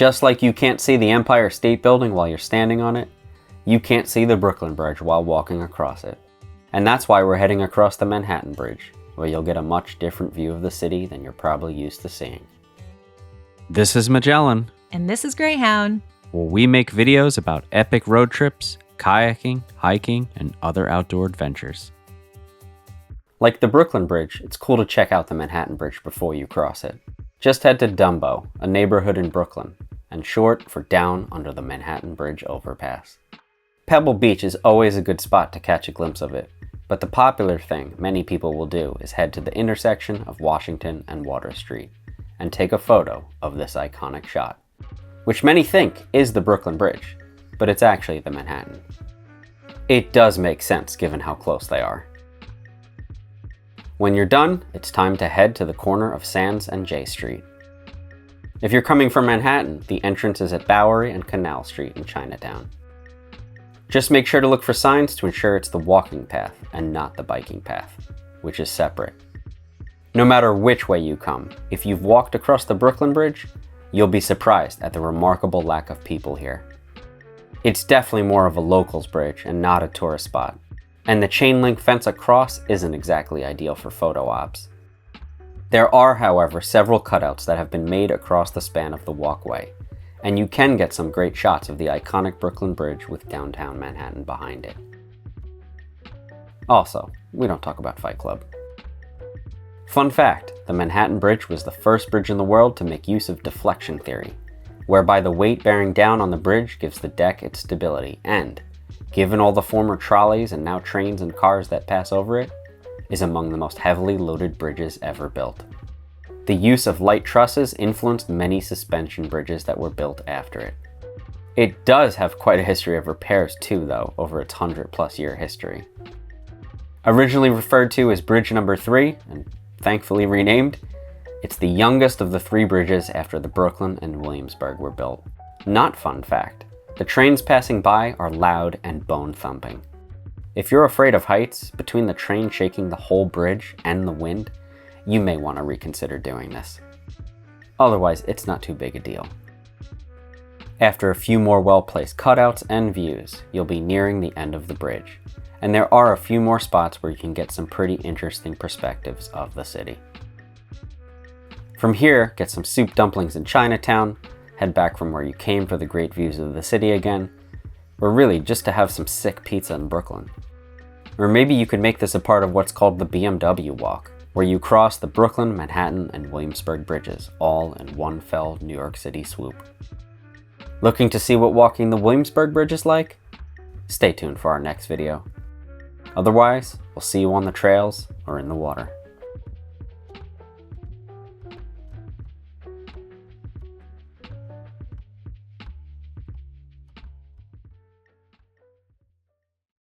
Just like you can't see the Empire State Building while you're standing on it, you can't see the Brooklyn Bridge while walking across it. And that's why we're heading across the Manhattan Bridge, where you'll get a much different view of the city than you're probably used to seeing. This is Magellan. And this is Greyhound. Where we make videos about epic road trips, kayaking, hiking, and other outdoor adventures. Like the Brooklyn Bridge, it's cool to check out the Manhattan Bridge before you cross it. Just head to DUMBO, a neighborhood in Brooklyn, and short for Down Under the Manhattan Bridge Overpass. Pebble Beach is always a good spot to catch a glimpse of it, but the popular thing many people will do is head to the intersection of Washington and Water Street and take a photo of this iconic shot, which many think is the Brooklyn Bridge, but it's actually the Manhattan. It does make sense given how close they are. When you're done, it's time to head to the corner of Sands and J Street. If you're coming from Manhattan, the entrance is at Bowery and Canal Street in Chinatown. Just make sure to look for signs to ensure it's the walking path and not the biking path, which is separate. No matter which way you come, if you've walked across the Brooklyn Bridge, you'll be surprised at the remarkable lack of people here. It's definitely more of a locals bridge and not a tourist spot, and the chain link fence across isn't exactly ideal for photo ops. There are, however, several cutouts that have been made across the span of the walkway, and you can get some great shots of the iconic Brooklyn Bridge with downtown Manhattan behind it. Also, we don't talk about Fight Club. Fun fact, the Manhattan Bridge was the first bridge in the world to make use of deflection theory, whereby the weight bearing down on the bridge gives the deck its stability and, given all the former trolleys and now trains and cars that pass over it, is among the most heavily loaded bridges ever built. The use of light trusses influenced many suspension bridges that were built after it. It does have quite a history of repairs too, though, over its 100+ year history. Originally referred to as Bridge Number 3, and thankfully renamed, it's the youngest of the 3 bridges after the Brooklyn and Williamsburg were built. Not fun fact, the trains passing by are loud and bone-thumping. If you're afraid of heights, between the train shaking the whole bridge and the wind, you may want to reconsider doing this. Otherwise, it's not too big a deal. After a few more well-placed cutouts and views, you'll be nearing the end of the bridge, and there are a few more spots where you can get some pretty interesting perspectives of the city. From here, get some soup dumplings in Chinatown, head back from where you came for the great views of the city again, or really just to have some sick pizza in Brooklyn. Or maybe you could make this a part of what's called the BMW Walk, where you cross the Brooklyn, Manhattan, and Williamsburg bridges, all in one fell New York City swoop. Looking to see what walking the Williamsburg Bridge is like? Stay tuned for our next video. Otherwise, we'll see you on the trails or in the water.